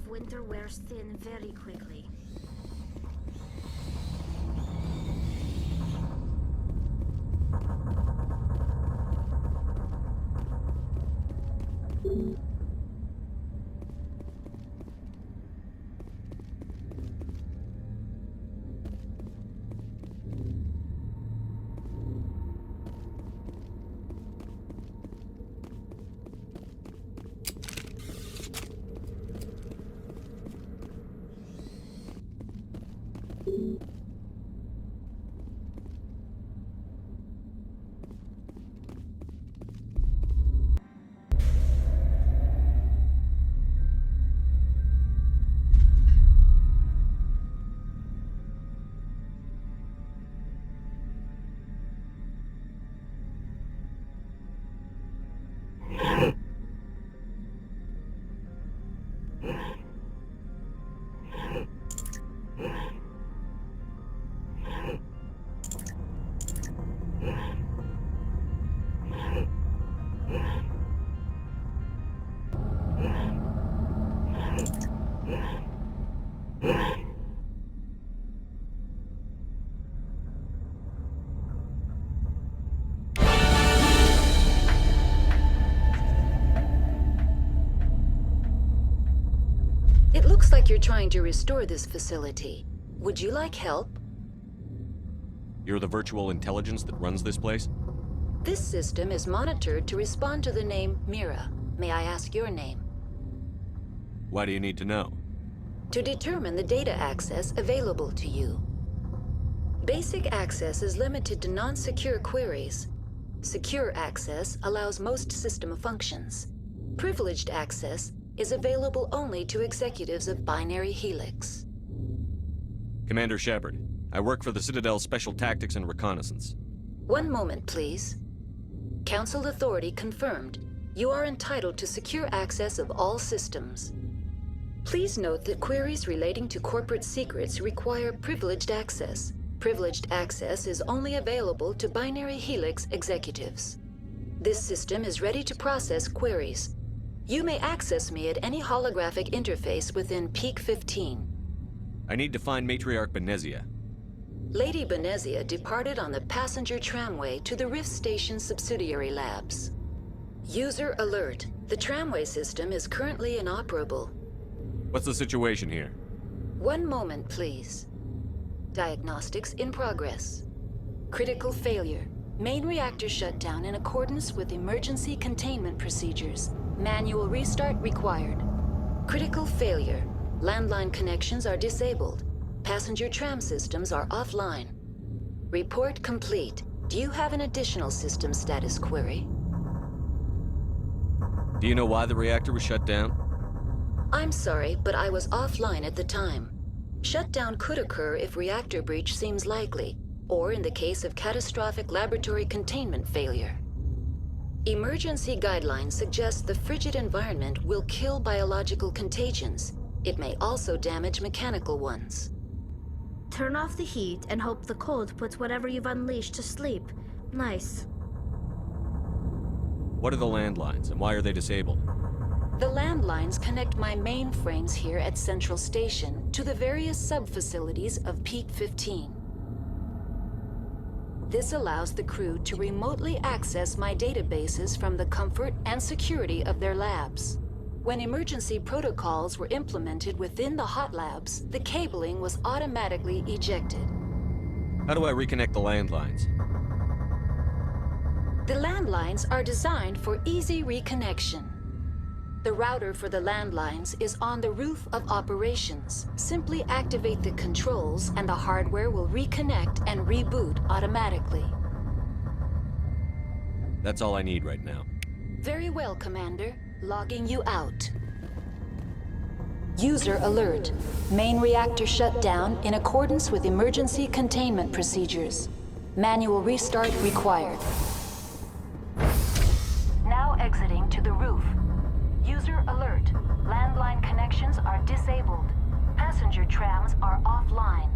of winter wears thin very quickly. It looks like you're trying to restore this facility. Would you like help? You're the virtual intelligence that runs this place? This system is monitored to respond to the name Mira. May I ask your name? Why do you need to know? To determine the data access available to you. Basic access is limited to non-secure queries. Secure access allows most system functions. Privileged access is available only to executives of Binary Helix. Commander Shepard, I work for the Citadel Special Tactics and Reconnaissance. One moment, please. Council authority confirmed. You are entitled to secure access of all systems. Please note that queries relating to corporate secrets require privileged access. Privileged access is only available to Binary Helix executives. This system is ready to process queries. You may access me at any holographic interface within Peak 15. I need to find Matriarch Benezia. Lady Benezia departed on the passenger tramway to the Rift Station subsidiary labs. User alert. The tramway system is currently inoperable. What's the situation here? One moment, please. Diagnostics in progress. Critical failure. Main reactor shutdown in accordance with emergency containment procedures. Manual restart required. Critical failure. Landline connections are disabled. Passenger tram systems are offline. Report complete. Do you have an additional system status query? Do you know why the reactor was shut down? I'm sorry, but I was offline at the time. Shutdown could occur if reactor breach seems likely, or in the case of catastrophic laboratory containment failure. Emergency guidelines suggest the frigid environment will kill biological contagions. It may also damage mechanical ones. Turn off the heat and hope the cold puts whatever you've unleashed to sleep. Nice. What are the landlines, and why are they disabled? The landlines connect my mainframes here at Central Station to the various sub-facilities of Peak 15. This allows the crew to remotely access my databases from the comfort and security of their labs. When emergency protocols were implemented within the hot labs, the cabling was automatically ejected. How do I reconnect the landlines? The landlines are designed for easy reconnection. The router for the landlines is on the roof of operations. Simply activate the controls and the hardware will reconnect and reboot automatically. That's all I need right now. Very well, Commander. Logging you out. User alert. Main reactor shut down in accordance with emergency containment procedures. Manual restart required. Now exiting to the roof. User alert. Landline connections are disabled. Passenger trams are offline.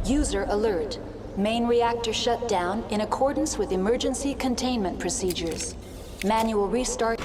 User alert. Main reactor shut down in accordance with emergency containment procedures. Manual restart.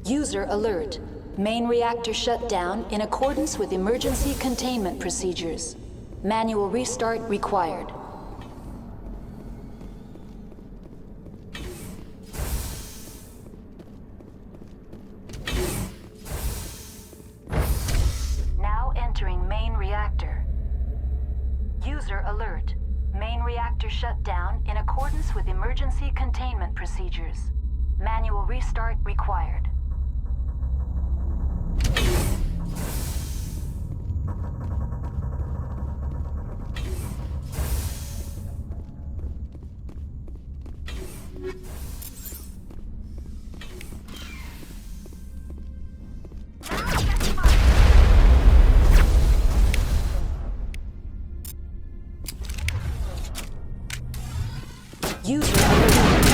User alert. Main reactor shut down in accordance with emergency containment procedures. Manual restart required. Now entering main reactor. User alert. Main reactor shut down in accordance with emergency containment procedures. Manual restart required. User alert.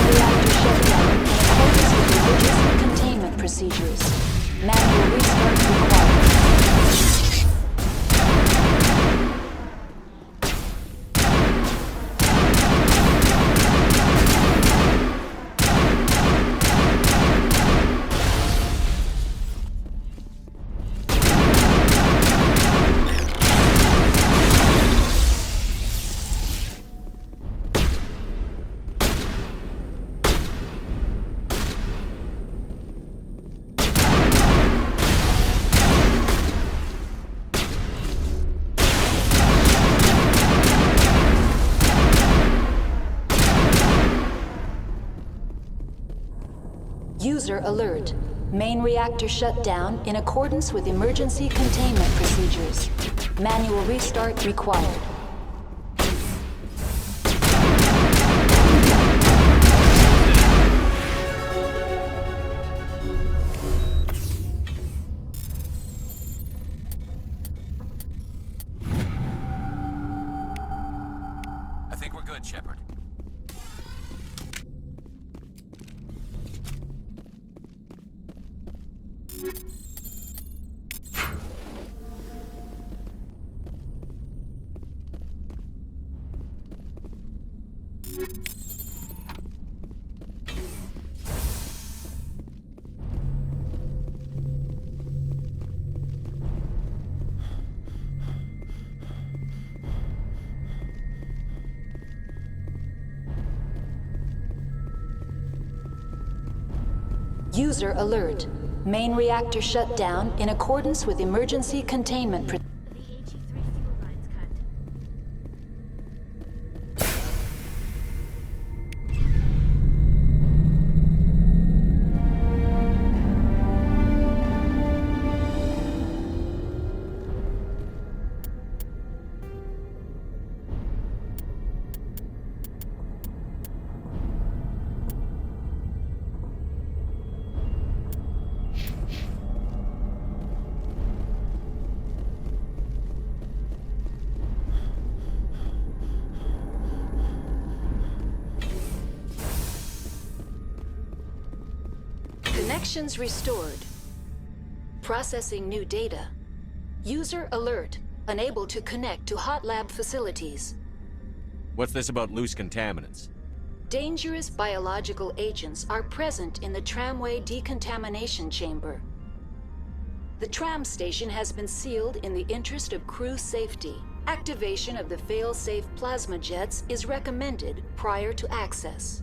Main reactor shut down in accordance with emergency containment procedures. Manual restart required. User alert. Main reactor shut down in accordance with emergency containment procedures. Manual restart required. I think we're good, Shepard. User alert. Main reactor shut down in accordance with emergency containment procedures. The HE3 fuel lines cut. Connections restored. Processing new data. User alert. Unable to connect to hot lab facilities. What's this about loose contaminants? Dangerous biological agents are present in the tramway decontamination chamber. The tram station has been sealed in the interest of crew safety. Activation of the fail-safe plasma jets is recommended prior to access.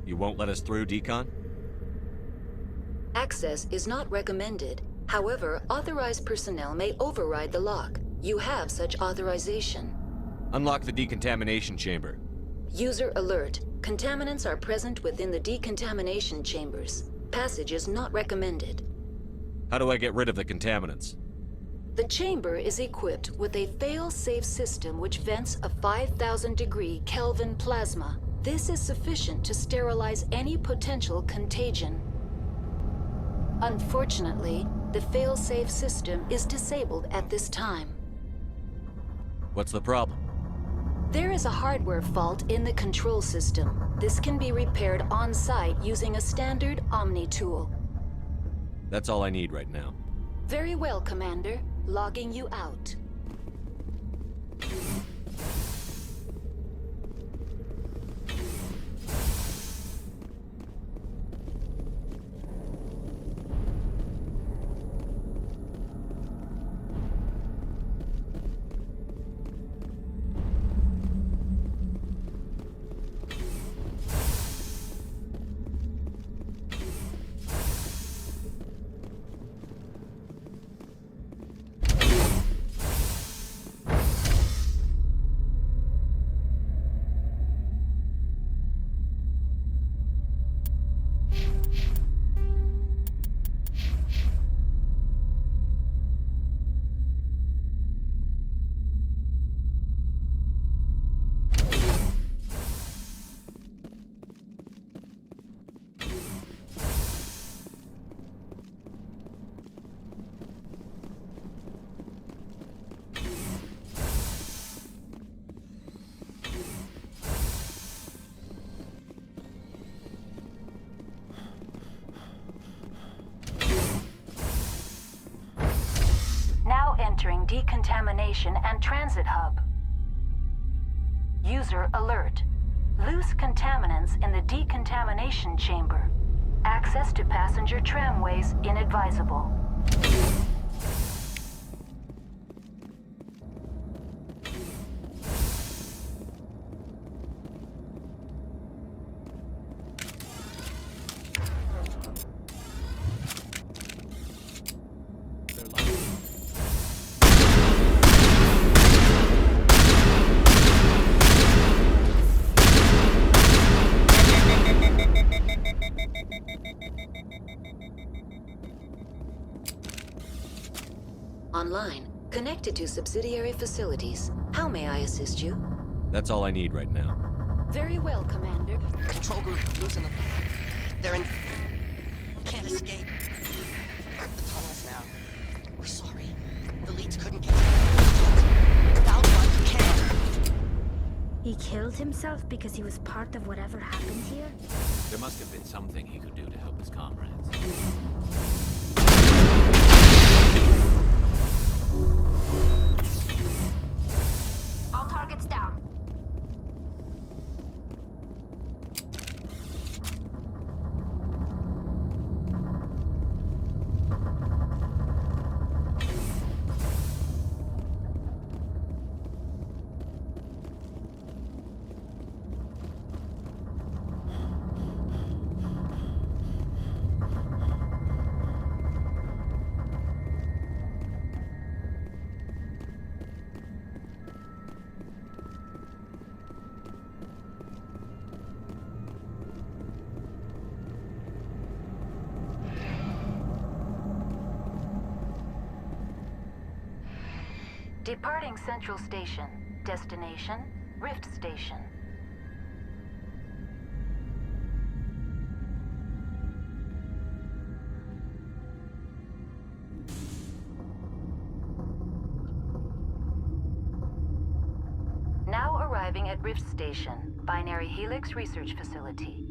You won't let us through, Decon? Access is not recommended. However, authorized personnel may override the lock. You have such authorization. Unlock the decontamination chamber. User alert. Contaminants are present within the decontamination chambers. Passage is not recommended. How do I get rid of the contaminants? The chamber is equipped with a fail-safe system which vents a 5,000-degree Kelvin plasma. This is sufficient to sterilize any potential contagion. Unfortunately, the fail-safe system is disabled at this time. What's the problem? There is a hardware fault in the control system. This can be repaired on-site using a standard Omni tool. That's all I need right now. Very well, Commander. Logging you out. Now entering decontamination and transit hub. User alert. Loose contaminants in the decontamination chamber. Access to passenger tramways inadvisable. Online, connected to subsidiary facilities. How may I assist you? That's all I need right now. Very well, Commander. Control group losing them. They're in. Can't escape. The tunnels now. We're sorry. The leads couldn't get without one can. He killed himself because he was part of whatever happened here? There must have been something he could do to help his comrades. All targets down. Departing Central Station. Destination, Rift Station. Now arriving at Rift Station, Binary Helix Research Facility.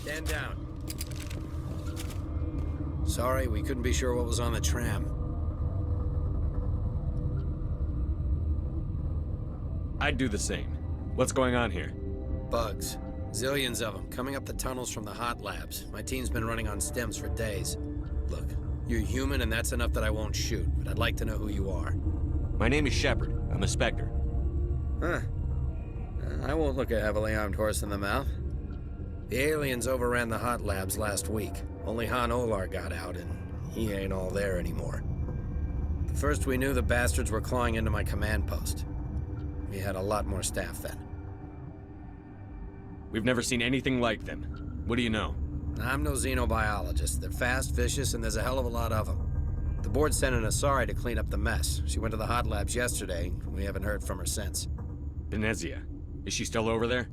Stand down. Sorry, we couldn't be sure what was on the tram. I'd do the same. What's going on here? Bugs. Zillions of them, coming up the tunnels from the hot labs. My team's been running on stems for days. Look, you're human and that's enough that I won't shoot, but I'd like to know who you are. My name is Shepard. I'm a Spectre. Huh. I won't look a heavily armed horse in the mouth. The aliens overran the hot labs last week. Only Han Olar got out, and he ain't all there anymore. The first we knew, the bastards were clawing into my command post. We had a lot more staff then. We've never seen anything like them. What do you know? I'm no xenobiologist. They're fast, vicious, and there's a hell of a lot of them. The board sent an Asari to clean up the mess. She went to the hot labs yesterday. We haven't heard from her since. Benezia. Is she still over there?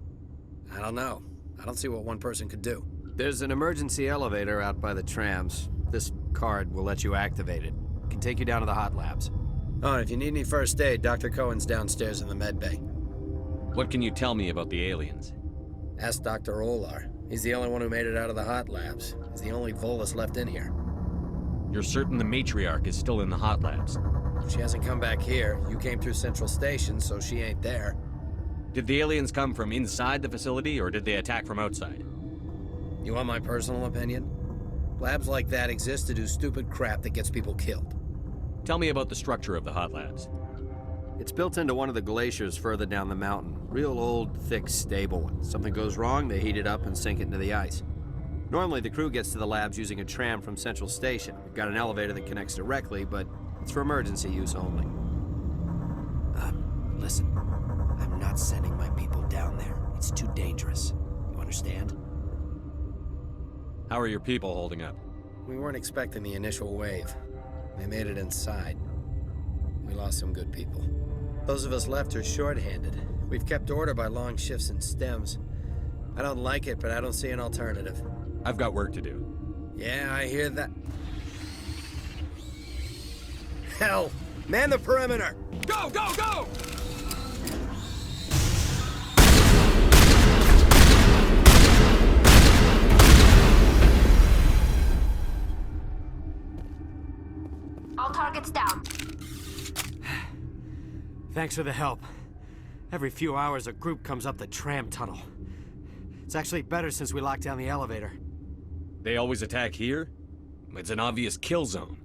I don't know. I don't see what one person could do. There's an emergency elevator out by the trams. This card will let you activate it. It can take you down to the hot labs. Oh, and if you need any first aid, Dr. Cohen's downstairs in the med bay. What can you tell me about the aliens? Ask Dr. Olar. He's the only one who made it out of the hot labs. He's the only Volus left in here. You're certain the matriarch is still in the hot labs? She hasn't come back here. You came through Central Station, so she ain't there. Did the aliens come from inside the facility, or did they attack from outside? You want my personal opinion? Labs like that exist to do stupid crap that gets people killed. Tell me about the structure of the hot labs. It's built into one of the glaciers further down the mountain. Real old, thick, stable one. Something goes wrong, they heat it up and sink it into the ice. Normally, the crew gets to the labs using a tram from Central Station. We've got an elevator that connects directly, but it's for emergency use only. Listen. I'm not sending my people down there. It's too dangerous. You understand? How are your people holding up? We weren't expecting the initial wave. They made it inside. We lost some good people. Those of us left are short-handed. We've kept order by long shifts and stems. I don't like it, but I don't see an alternative. I've got work to do. Yeah, I hear that. Hell! Man the perimeter! Go, go, go! All targets down. Thanks for the help. Every few hours, a group comes up the tram tunnel. It's actually better since we locked down the elevator. They always attack here? It's an obvious kill zone.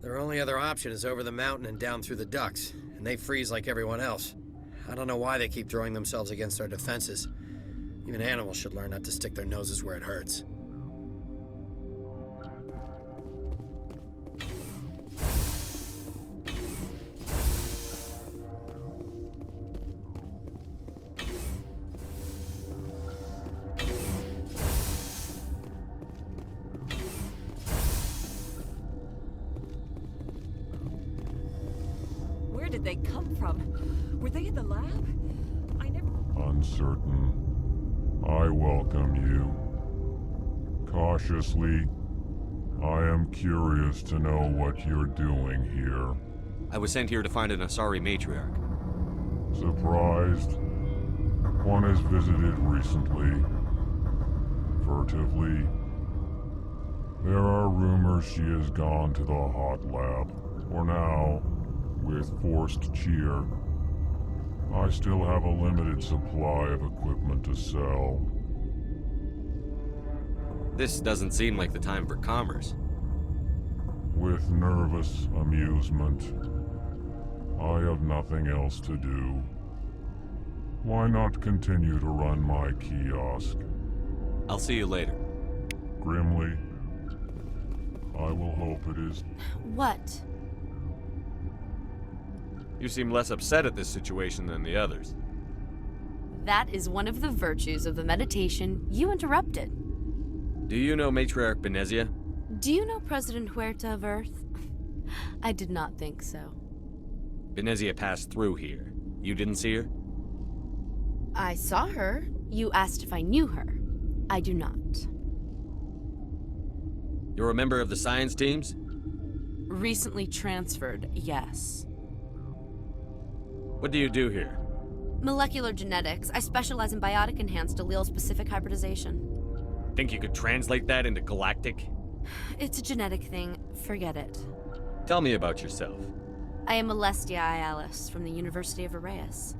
Their only other option is over the mountain and down through the ducts, and they freeze like everyone else. I don't know why they keep throwing themselves against our defenses. Even animals should learn not to stick their noses where it hurts. Where did they come from? Were they in the lab? I never... Uncertain. I welcome you. Cautiously, I am curious to know what you're doing here. I was sent here to find an Asari matriarch. Surprised? One has visited recently. Furtively. There are rumors she has gone to the hot lab. For now, with forced cheer. I still have a limited supply of equipment to sell. This doesn't seem like the time for commerce. With nervous amusement. I have nothing else to do. Why not continue to run my kiosk? I'll see you later. Grimly, I will hope it is... What? You seem less upset at this situation than the others. That is one of the virtues of the meditation you interrupted. Do you know Matriarch Benezia? Do you know President Huerta of Earth? I did not think so. Benezia passed through here. You didn't see her? I saw her. You asked if I knew her. I do not. You're a member of the science teams? Recently transferred, yes. What do you do here? Molecular genetics. I specialize in biotic-enhanced allele-specific hybridization. Think you could translate that into galactic? It's a genetic thing. Forget it. Tell me about yourself. I am Alestia Ialis from the University of Arrayus.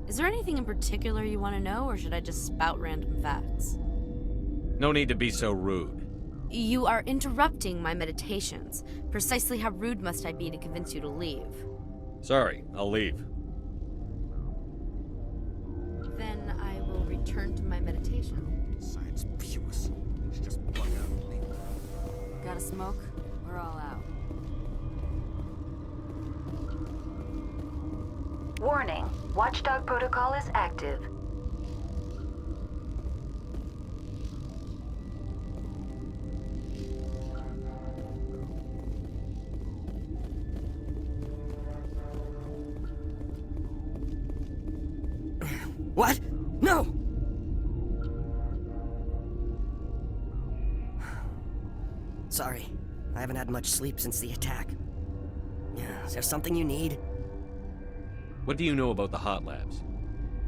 Is there anything in particular you want to know, or should I just spout random facts? No need to be so rude. You are interrupting my meditations. Precisely how rude must I be to convince you to leave? Sorry, I'll leave. Then I will return to my meditation. Science puce. It's just plug out and leave. Got a smoke? We're all out. Warning, Watchdog protocol is active. What? No! Sorry, I haven't had much sleep since the attack. Is there something you need? What do you know about the Hot Labs?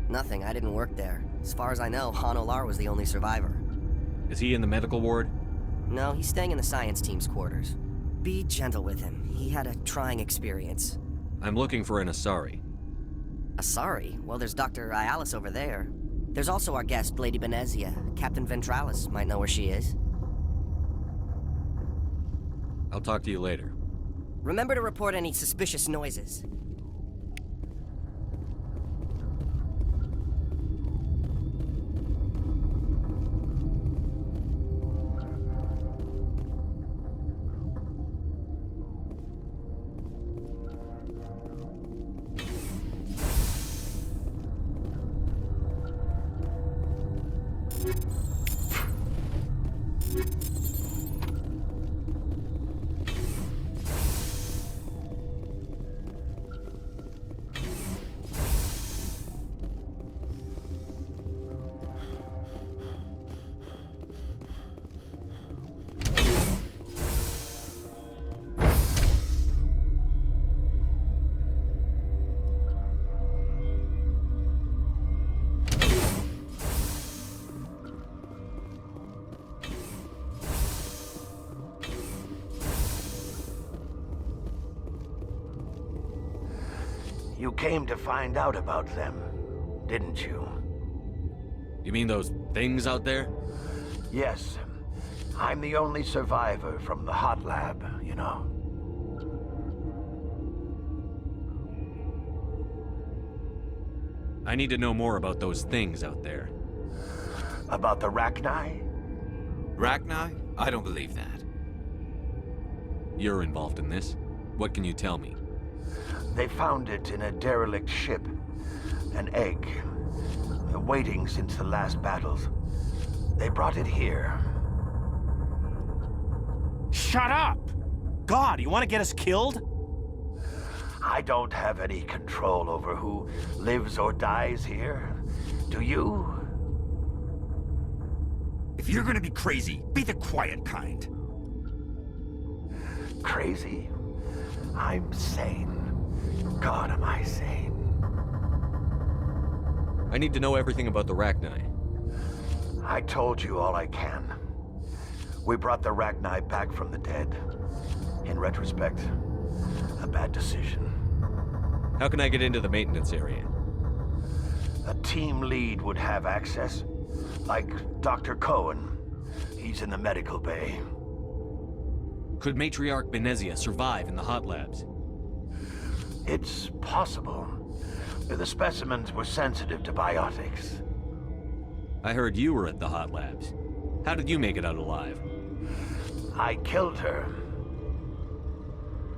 Nothing, I didn't work there. As far as I know, Han Olar was the only survivor. Is he in the medical ward? No, he's staying in the science team's quarters. Be gentle with him. He had a trying experience. I'm looking for an Asari. Asari? Well, there's Dr. Ialis over there. There's also our guest, Lady Benezia. Captain Ventralis might know where she is. I'll talk to you later. Remember to report any suspicious noises. You came to find out about them, didn't you? You mean those things out there? Yes. I'm the only survivor from the Hot Lab, you know. I need to know more about those things out there. About the Rachni? Rachni? I don't believe that. You're involved in this. What can you tell me? They found it in a derelict ship. An egg. Waiting since the last battles. They brought it here. Shut up! God, you want to get us killed? I don't have any control over who lives or dies here. Do you? If you're gonna be crazy, be the quiet kind. Crazy? I'm sane. God, am I sane? I need to know everything about the Rachni. I told you all I can. We brought the Rachni back from the dead. In retrospect, a bad decision. How can I get into the maintenance area? A team lead would have access. Like Dr. Cohen. He's in the medical bay. Could Matriarch Benezia survive in the Hot Labs? It's possible. The specimens were sensitive to biotics. I heard you were at the Hot Labs. How did you make it out alive? I killed her.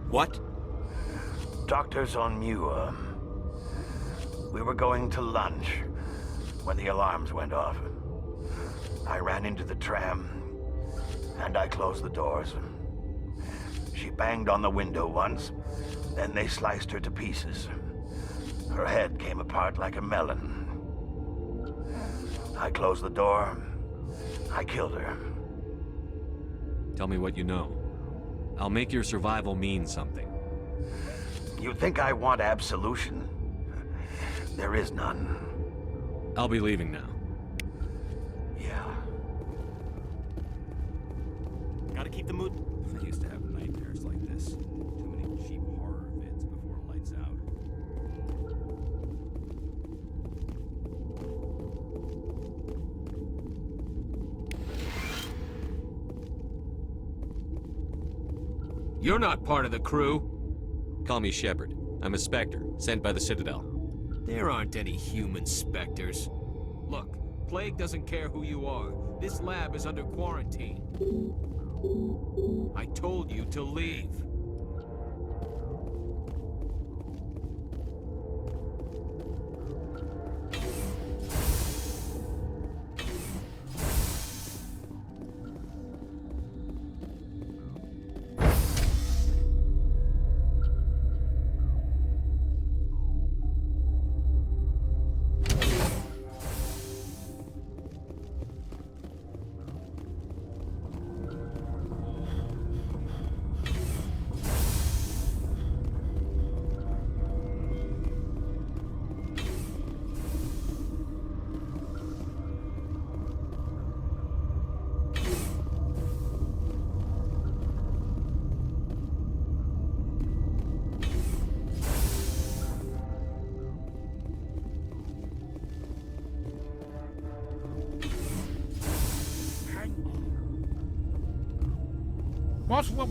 What? Doctors on Muir. We were going to lunch when the alarms went off. I ran into the tram, and I closed the doors. She banged on the window once, then they sliced her to pieces. Her head came apart like a melon. I closed the door. I killed her. Tell me what you know. I'll make your survival mean something. You think I want absolution? There is none. I'll be leaving now. Yeah. Gotta keep the mood. I used to have nightmares like this. Too many cheap horror vids before lights out. You're not part of the crew. Call me Shepard. I'm a Spectre, sent by the Citadel. There aren't any human specters. Look, Plague doesn't care who you are. This lab is under quarantine. I told you to leave.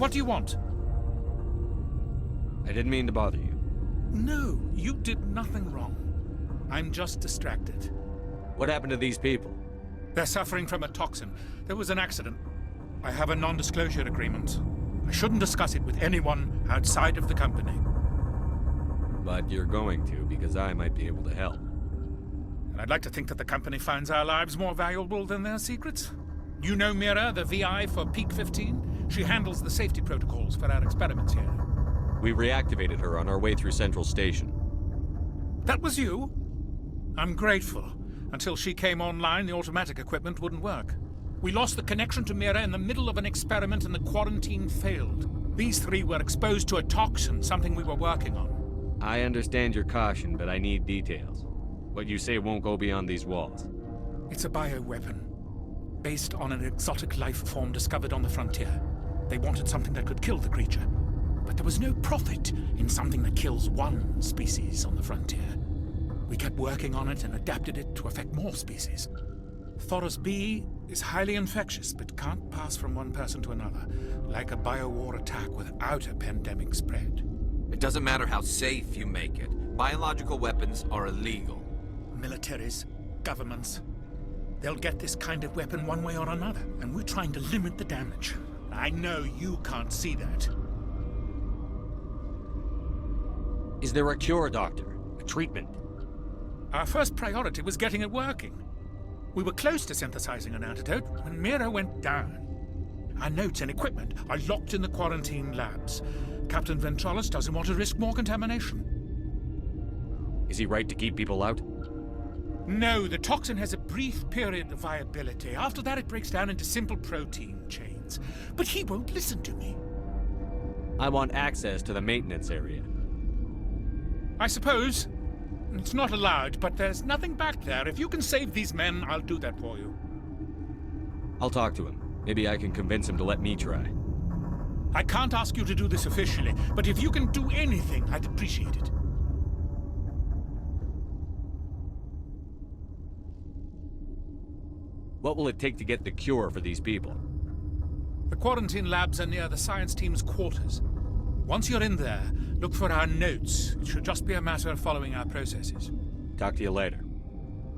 What do you want? I didn't mean to bother you. No, you did nothing wrong. I'm just distracted. What happened to these people? They're suffering from a toxin. There was an accident. I have a non-disclosure agreement. I shouldn't discuss it with anyone outside of the company. But you're going to, because I might be able to help. And I'd like to think that the company finds our lives more valuable than their secrets. You know Mira, the VI for Peak 15? She handles the safety protocols for our experiments here. We reactivated her on our way through Central Station. That was you? I'm grateful. Until she came online, the automatic equipment wouldn't work. We lost the connection to Mira in the middle of an experiment and the quarantine failed. These three were exposed to a toxin, something we were working on. I understand your caution, but I need details. What you say won't go beyond these walls. It's a bioweapon, based on an exotic life form discovered on the frontier. They wanted something that could kill the creature. But there was no profit in something that kills one species on the frontier. We kept working on it and adapted it to affect more species. Thoros B is highly infectious, but can't pass from one person to another, like a biowar attack without a pandemic spread. It doesn't matter how safe you make it. Biological weapons are illegal. Militaries, governments, they'll get this kind of weapon one way or another, and we're trying to limit the damage. I know you can't see that. Is there a cure, Doctor? A treatment? Our first priority was getting it working. We were close to synthesizing an antidote when Mira went down. Our notes and equipment are locked in the quarantine labs. Captain Ventralis doesn't want to risk more contamination. Is he right to keep people out? No, the toxin has a brief period of viability. After that, it breaks down into simple protein chains. But he won't listen to me. I want access to the maintenance area. I suppose. It's not allowed, but there's nothing back there. If you can save these men, I'll do that for you. I'll talk to him. Maybe I can convince him to let me try. I can't ask you to do this officially, but if you can do anything, I'd appreciate it. What will it take to get the cure for these people? The quarantine labs are near the science team's quarters. Once you're in there, look for our notes. It should just be a matter of following our processes. Talk to you later.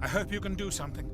I hope you can do something.